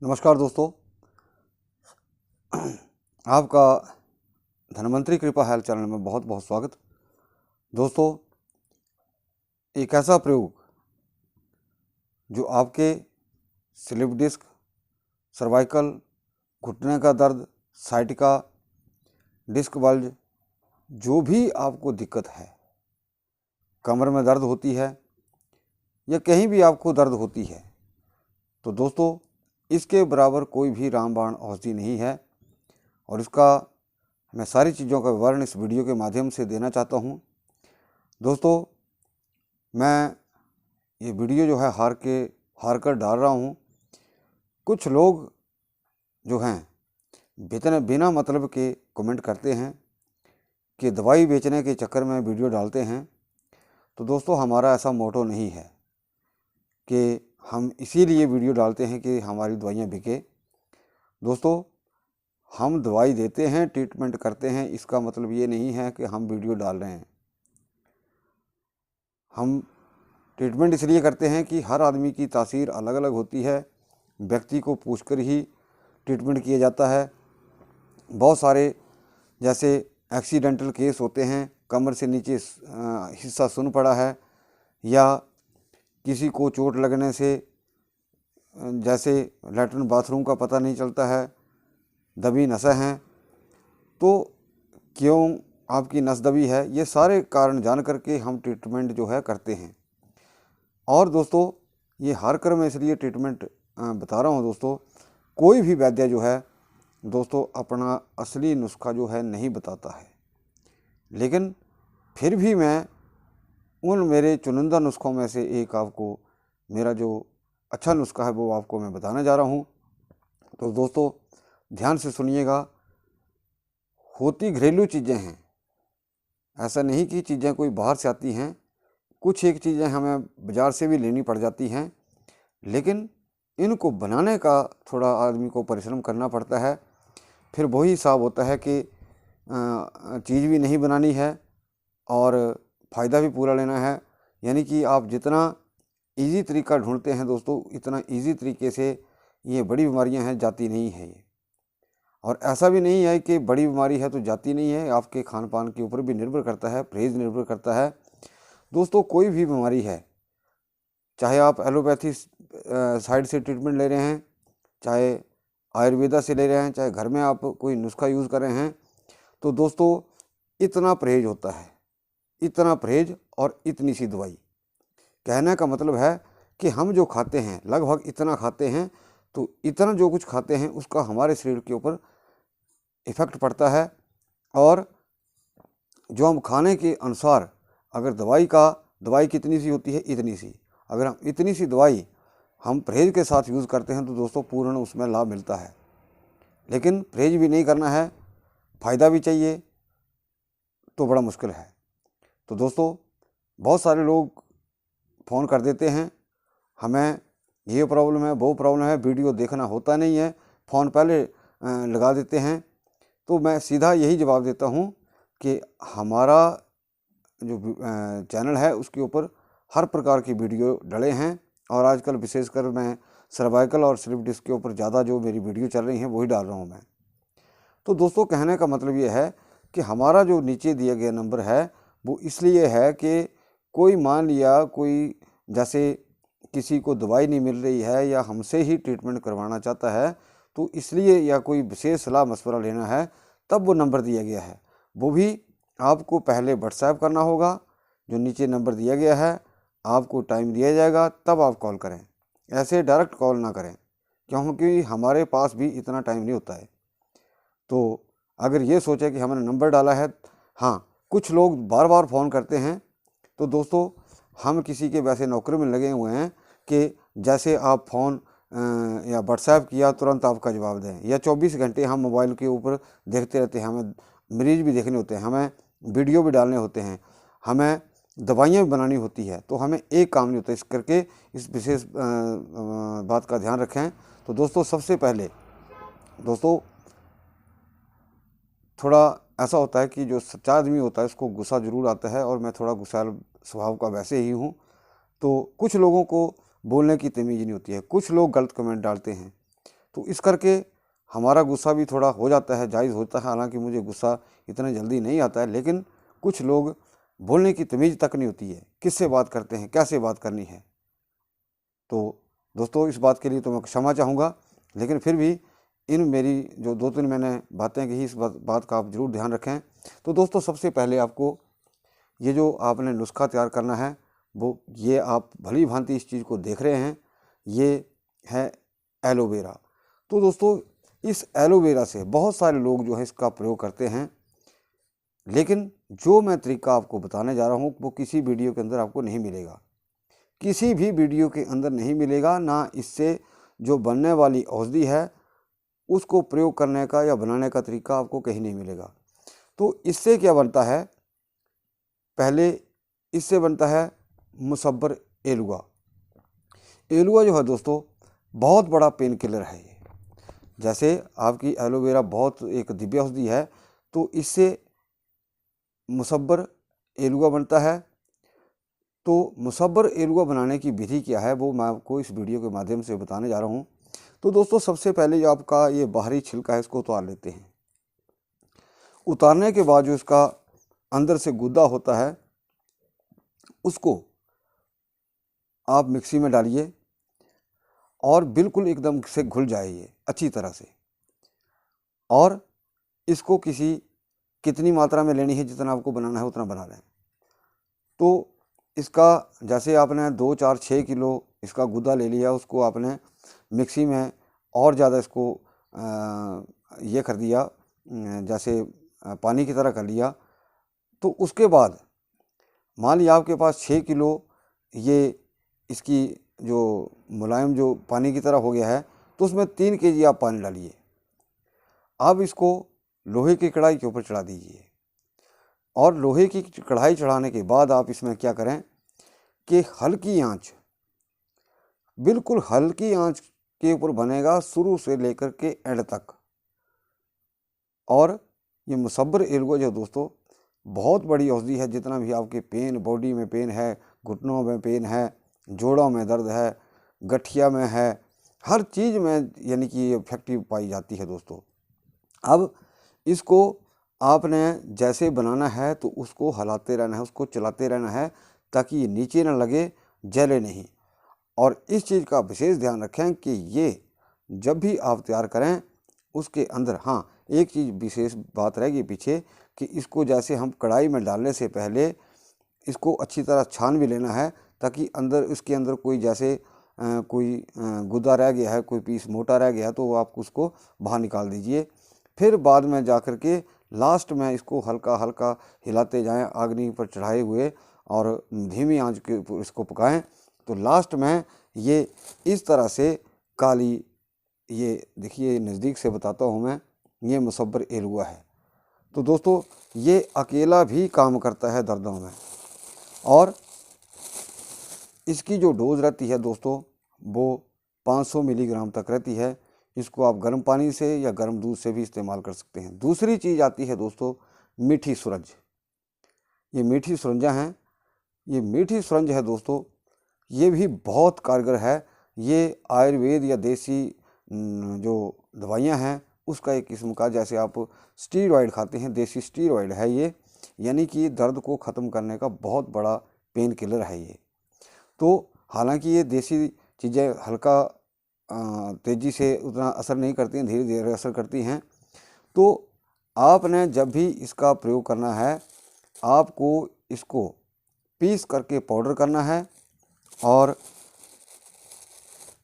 नमस्कार दोस्तों, आपका धनवंतरी कृपा हेल्थ चैनल में बहुत बहुत स्वागत। दोस्तों, एक ऐसा प्रयोग जो आपके स्लिप डिस्क, सर्वाइकल, घुटने का दर्द, साइटिका, डिस्क बल्ज, जो भी आपको दिक्कत है, कमर में दर्द होती है या कहीं भी आपको दर्द होती है, तो दोस्तों इसके बराबर कोई भी रामबाण औषधि नहीं है और इसका मैं सारी चीज़ों का विवरण इस वीडियो के माध्यम से देना चाहता हूँ। दोस्तों, मैं ये वीडियो जो है हार कर डाल रहा हूँ। कुछ लोग जो हैं बिना मतलब के कमेंट करते हैं कि दवाई बेचने के चक्कर में वीडियो डालते हैं। तो दोस्तों, हमारा ऐसा मोटो नहीं है कि हम इसीलिए वीडियो डालते हैं कि हमारी दवाइयाँ बिके। दोस्तों, हम दवाई देते हैं, ट्रीटमेंट करते हैं, इसका मतलब ये नहीं है कि हम वीडियो डाल रहे हैं। हम ट्रीटमेंट इसलिए करते हैं कि हर आदमी की तासीर अलग अलग होती है, व्यक्ति को पूछकर ही ट्रीटमेंट किया जाता है। बहुत सारे जैसे एक्सीडेंटल केस होते हैं, कमर से नीचे हिस्सा सुन पड़ा है या किसी को चोट लगने से जैसे लैट्रिन बाथरूम का पता नहीं चलता है, दबी नसें हैं, तो क्यों आपकी नस दबी है, ये सारे कारण जान करके हम ट्रीटमेंट जो है करते हैं। और दोस्तों, ये हर क्रम में इसलिए ट्रीटमेंट बता रहा हूँ। दोस्तों, कोई भी वैद्य जो है दोस्तों अपना असली नुस्खा जो है नहीं बताता है, लेकिन फिर भी मैं उन मेरे चुनिंदा नुस्खों में से एक आपको मेरा जो अच्छा नुस्खा है वो आपको मैं बताने जा रहा हूँ। तो दोस्तों ध्यान से सुनिएगा। होती घरेलू चीज़ें हैं, ऐसा नहीं कि चीज़ें कोई बाहर से आती हैं। कुछ एक चीज़ें हमें बाज़ार से भी लेनी पड़ जाती हैं, लेकिन इनको बनाने का थोड़ा आदमी को परिश्रम करना पड़ता है। फिर वही हिसाब होता है कि चीज़ भी नहीं बनानी है और फ़ायदा भी पूरा लेना है। यानी कि आप जितना इजी तरीका ढूंढते हैं दोस्तों, इतना इजी तरीके से ये बड़ी बीमारियां हैं जाती नहीं है ये। और ऐसा भी नहीं है कि बड़ी बीमारी है तो जाती नहीं है, आपके खान पान के ऊपर भी निर्भर करता है, परहेज निर्भर करता है। दोस्तों, कोई भी बीमारी है, चाहे आप एलोपैथी साइड से ट्रीटमेंट ले रहे हैं, चाहे आयुर्वेदा से ले रहे हैं, चाहे घर में आप कोई नुस्खा यूज़ कर रहे हैं, तो दोस्तों इतना परहेज होता है, इतना परहेज और इतनी सी दवाई। कहने का मतलब है कि हम जो खाते हैं लगभग इतना खाते हैं, तो इतना जो कुछ खाते हैं उसका हमारे शरीर के ऊपर इफ़ेक्ट पड़ता है। और जो हम खाने के अनुसार अगर दवाई कितनी सी होती है, इतनी सी, अगर हम इतनी सी दवाई हम परहेज के साथ यूज़ करते हैं तो दोस्तों पूर्ण उसमें लाभ मिलता है। लेकिन परहेज भी नहीं करना है, फ़ायदा भी चाहिए, तो बड़ा मुश्किल है। तो दोस्तों, बहुत सारे लोग फ़ोन कर देते हैं, हमें ये प्रॉब्लम है, वो प्रॉब्लम है, वीडियो देखना होता नहीं है, फ़ोन पहले लगा देते हैं। तो मैं सीधा यही जवाब देता हूँ कि हमारा जो चैनल है उसके ऊपर हर प्रकार की वीडियो डले हैं और आजकल विशेषकर मैं सर्वाइकल और स्लिप डिस्क के ऊपर ज़्यादा जो मेरी वीडियो चल रही हैं वही डाल रहा हूँ मैं। तो दोस्तों, कहने का मतलब ये है कि हमारा जो नीचे दिया गया नंबर है वो इसलिए है कि कोई मान लिया कोई जैसे किसी को दवाई नहीं मिल रही है या हमसे ही ट्रीटमेंट करवाना चाहता है, तो इसलिए या कोई विशेष सलाह मशवरा लेना है तब वो नंबर दिया गया है। वो भी आपको पहले व्हाट्सएप करना होगा, जो नीचे नंबर दिया गया है आपको टाइम दिया जाएगा तब आप कॉल करें। ऐसे डायरेक्ट कॉल ना करें, क्योंकि हमारे पास भी इतना टाइम नहीं होता है। तो अगर ये सोचे कि हमने नंबर डाला है, हाँ कुछ लोग बार बार फ़ोन करते हैं, तो दोस्तों हम किसी के वैसे नौकरी में लगे हुए हैं कि जैसे आप फ़ोन या व्हाट्सएप किया तुरंत आपका जवाब दें, या 24 घंटे हम मोबाइल के ऊपर देखते रहते हैं। हमें मरीज़ भी देखने होते हैं, हमें वीडियो भी डालने होते हैं, हमें दवाइयाँ भी बनानी होती है, तो हमें एक काम नहीं होता। इस करके इस विशेष बात का ध्यान रखें। तो दोस्तों, सबसे पहले दोस्तों थोड़ा ऐसा होता है कि जो सच्चा आदमी होता है उसको गुस्सा ज़रूर आता है, और मैं थोड़ा गुस्सैल स्वभाव का वैसे ही हूँ। तो कुछ लोगों को बोलने की तमीज़ नहीं होती है, कुछ लोग गलत कमेंट डालते हैं। तो इस करके हमारा गुस्सा भी थोड़ा हो जाता है, जायज़ होता है। हालांकि मुझे गुस्सा इतना जल्दी नहीं आता है, लेकिन कुछ लोग बोलने की तमीज़ तक नहीं होती है, किससे बात करते हैं, कैसे बात करनी है। तो दोस्तों इस बात के लिए तो मैं क्षमा चाहूँगा, लेकिन फिर भी इन मेरी जो 2-3 मैंने बातें कही, इस बात का आप ज़रूर ध्यान रखें। तो दोस्तों सबसे पहले आपको ये जो आपने नुस्खा तैयार करना है, वो ये आप भली भांति इस चीज़ को देख रहे हैं, ये है एलोवेरा। तो दोस्तों इस एलोवेरा से बहुत सारे लोग जो है इसका प्रयोग करते हैं, लेकिन जो मैं तरीका आपको बताने जा रहा हूँ वो किसी वीडियो के अंदर आपको नहीं मिलेगा, किसी भी वीडियो के अंदर नहीं मिलेगा। ना इससे जो बनने वाली औषधि है उसको प्रयोग करने का या बनाने का तरीका आपको कहीं नहीं मिलेगा। तो इससे क्या बनता है, पहले इससे बनता है मुसब्बर एलुआ। एलुआ जो है दोस्तों बहुत बड़ा पेन किलर है ये। जैसे आपकी एलोवेरा बहुत एक दिव्य औषधि है, तो इससे मुसब्बर एलुआ बनता है। तो मुसब्बर एलुआ बनाने की विधि क्या है वो मैं आपको इस वीडियो के माध्यम से बताने जा रहा हूँ। तो दोस्तों सबसे पहले जो आपका ये बाहरी छिलका है इसको उतार लेते हैं। उतारने के बाद जो इसका अंदर से गुदा होता है उसको आप मिक्सी में डालिए और बिल्कुल एकदम से घुल जाए ये अच्छी तरह से। और इसको कितनी मात्रा में लेनी है, जितना आपको बनाना है उतना बना लें। तो इसका जैसे आपने 2, 4, 6 किलो इसका गुदा ले लिया, उसको आपने मिक्सी में और ज़्यादा इसको ये कर दिया, जैसे पानी की तरह कर लिया। तो उसके बाद मान लिया आपके पास 6 किलो ये इसकी जो मुलायम जो पानी की तरह हो गया है, तो उसमें 3 केजी आप पानी डालिए। अब इसको लोहे की कढ़ाई के ऊपर चढ़ा दीजिए और लोहे की कढ़ाई चढ़ाने के बाद आप इसमें क्या करें कि हल्की आंच, बिल्कुल हल्की आंच के ऊपर बनेगा शुरू से लेकर के एंड तक। और ये मुसब्बर एलुआ जो दोस्तों बहुत बड़ी औषधि है। जितना भी आपके पेन, बॉडी में पेन है, घुटनों में पेन है, जोड़ों में दर्द है, गठिया में है, हर चीज़ में यानी कि इफेक्टिव पाई जाती है दोस्तों। अब इसको आपने जैसे बनाना है तो उसको हिलाते रहना है, उसको चलाते रहना है ताकि ये नीचे ना लगे, जले नहीं। और इस चीज़ का विशेष ध्यान रखें कि ये जब भी आप तैयार करें उसके अंदर, हाँ एक चीज़ विशेष बात रहेगी पीछे, कि इसको जैसे हम कढ़ाई में डालने से पहले इसको अच्छी तरह छान भी लेना है, ताकि इसके अंदर कोई जैसे कोई गुदा रह गया है, कोई पीस मोटा रह गया है, तो आप उसको बाहर निकाल दीजिए। फिर बाद में जा कर के लास्ट में इसको हल्का हल्का हिलाते जाएं अग्नि पर चढ़ाए हुए और धीमी आंच के ऊपर इसको पकाएं। तो लास्ट में ये इस तरह से काली, ये देखिए नज़दीक से बताता हूँ मैं, ये मुसब्बर एलुआ है। तो दोस्तों ये अकेला भी काम करता है दर्दों में। और इसकी जो डोज़ रहती है दोस्तों वो 500 मिलीग्राम तक रहती है। इसको आप गर्म पानी से या गर्म दूध से भी इस्तेमाल कर सकते हैं। दूसरी चीज़ आती है दोस्तों मीठी सुरंज। ये मीठी सुरंजा हैं, ये मीठी सुरंज है दोस्तों, ये भी बहुत कारगर है। ये आयुर्वेद या देसी जो दवाइयाँ हैं उसका एक किस्म का, जैसे आप स्टीरॉयड खाते हैं, देसी स्टीरॉयड है ये, यानी कि दर्द को ख़त्म करने का बहुत बड़ा पेन किलर है ये। तो हालांकि ये देसी चीज़ें हल्का तेज़ी से उतना असर नहीं करती हैं, धीरे धीरे असर करती हैं। तो आपने जब भी इसका प्रयोग करना है, आपको इसको पीस करके पाउडर करना है और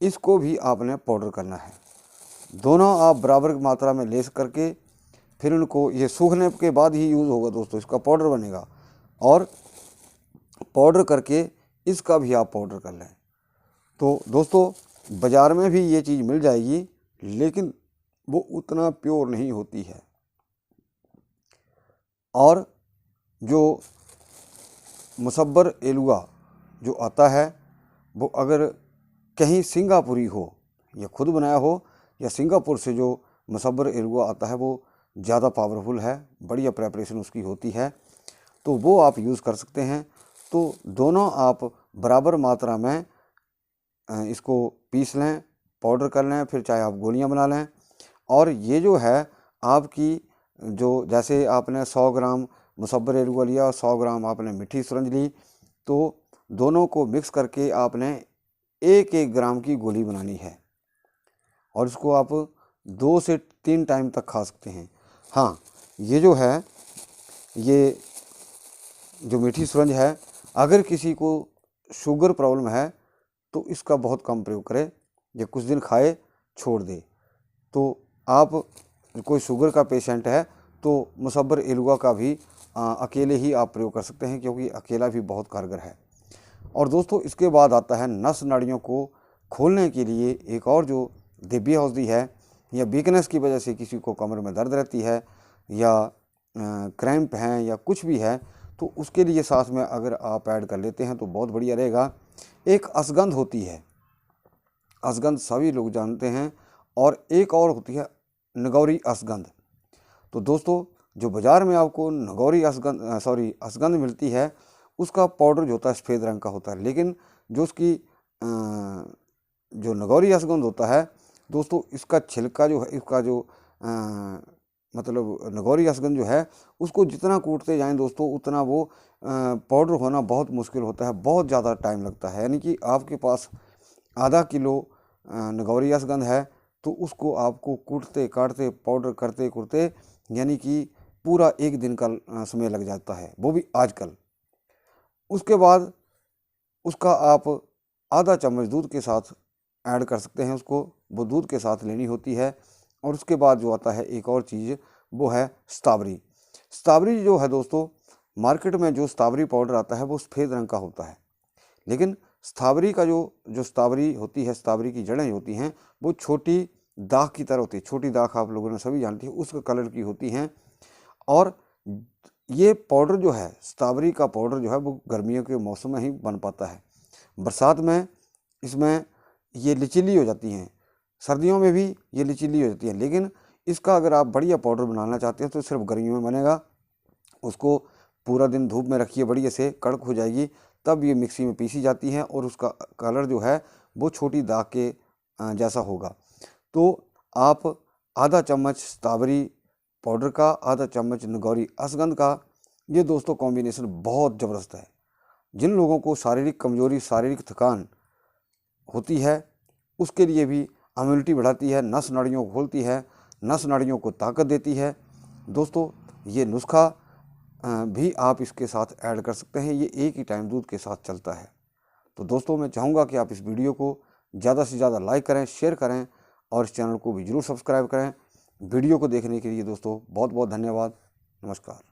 इसको भी आपने पाउडर करना है। दोनों आप बराबर मात्रा में लेस करके फिर उनको, ये सूखने के बाद ही यूज़ होगा दोस्तों, इसका पाउडर बनेगा। और पाउडर करके इसका भी आप पाउडर कर लें। तो दोस्तों बाज़ार में भी ये चीज़ मिल जाएगी, लेकिन वो उतना प्योर नहीं होती है। और जो मुसब्बर एलुआ जो आता है वो अगर कहीं सिंगापुरी हो या खुद बनाया हो, या सिंगापुर से जो मुसब्बर एलुआ आता है वो ज़्यादा पावरफुल है, बढ़िया प्रेपरेशन उसकी होती है, तो वो आप यूज़ कर सकते हैं। तो दोनों आप बराबर मात्रा में इसको पीस लें पाउडर कर लें, फिर चाहे आप गोलियां बना लें। और ये जो है आपकी जो, जैसे आपने 100 ग्राम मुसब्बर एलुआ लिया और 100 ग्राम आपने मीठी सुरंज ली, तो दोनों को मिक्स करके आपने 1-1 ग्राम की गोली बनानी है और इसको आप 2 से 3 टाइम तक खा सकते हैं। हाँ, ये जो है, ये जो मीठी सुरंज है, अगर किसी को शुगर प्रॉब्लम है तो इसका बहुत कम प्रयोग करें, ये कुछ दिन खाए छोड़ दे। तो आप कोई शुगर का पेशेंट है तो मुसब्बर एलुआ का भी अकेले ही आप प्रयोग कर सकते हैं, क्योंकि अकेला भी बहुत कारगर है। और दोस्तों, इसके बाद आता है नस नाड़ियों को खोलने के लिए एक और जो दिव्य औषधि है, या वीकनेस की वजह से किसी को कमर में दर्द रहती है या क्रैम्प हैं या कुछ भी है, तो उसके लिए साथ में अगर आप ऐड कर लेते हैं तो बहुत बढ़िया रहेगा। एक अश्वगंध होती है, अश्वगंध सभी लोग जानते हैं, और एक और होती है नगौरी अश्वगंध। तो दोस्तों, जो बाज़ार में आपको नगौरी अश्वगंध मिलती है, उसका पाउडर जो होता है सफ़ेद रंग का होता है, लेकिन जो उसकी जो नगौरी अश्वगंध होता है दोस्तों, इसका छिलका जो है, इसका जो मतलब नगौरी अश्वगंध जो है, उसको जितना कूटते जाएं दोस्तों, उतना वो पाउडर होना बहुत मुश्किल होता है, बहुत ज़्यादा टाइम लगता है। यानी कि आपके पास आधा किलो नगौरी अश्वगंध है तो उसको आपको कूटते काटते पाउडर करते कुरते यानी कि पूरा 1 दिन का समय लग जाता है, वो भी आजकल। उसके बाद उसका आप आधा चम्मच दूध के साथ ऐड कर सकते हैं, उसको वो दूध के साथ लेनी होती है। और उसके बाद जो आता है एक और चीज़, वो है स्ट्रॉबेरी। स्ट्रॉबेरी जो है दोस्तों, मार्केट में जो स्ट्रॉबेरी पाउडर आता है वो सफ़ेद रंग का होता है, लेकिन स्ट्रॉबेरी का जो स्ट्रॉबेरी होती है, स्ट्रॉबेरी की जड़ें होती हैं, वो छोटी दाख की तरह होती है। छोटी दाख आप लोगों ने सभी जानती है, उस कलर की होती हैं। और ये पाउडर जो है, स्ट्रॉबेरी का पाउडर जो है, वो गर्मियों के मौसम में ही बन पाता है। बरसात में इसमें ये लिचीली हो जाती हैं, सर्दियों में भी ये लिचीली हो जाती है, लेकिन इसका अगर आप बढ़िया पाउडर बनाना चाहते हैं तो सिर्फ गर्मियों में बनेगा। उसको पूरा दिन धूप में रखिए, बढ़िया से कड़क हो जाएगी, तब ये मिक्सी में पीसी जाती हैं और उसका कलर जो है वो छोटी दाग के जैसा होगा। तो आप आधा चम्मच स्ट्रॉबेरी पाउडर का, आधा चम्मच नगौरी अश्वगंध का, ये दोस्तों कॉम्बिनेशन बहुत ज़बरदस्त है। जिन लोगों को शारीरिक कमजोरी, शारीरिक थकान होती है, उसके लिए भी इम्यूनिटी बढ़ाती है, नस नाड़ियों को खोलती है, नस नाड़ियों को ताकत देती है। दोस्तों, ये नुस्खा भी आप इसके साथ ऐड कर सकते हैं, ये एक ही टाइम दूध के साथ चलता है। तो दोस्तों, मैं चाहूँगा कि आप इस वीडियो को ज़्यादा से ज़्यादा लाइक करें, शेयर करें और इस चैनल को भी ज़रूर सब्सक्राइब करें। वीडियो को देखने के लिए दोस्तों बहुत बहुत धन्यवाद। नमस्कार।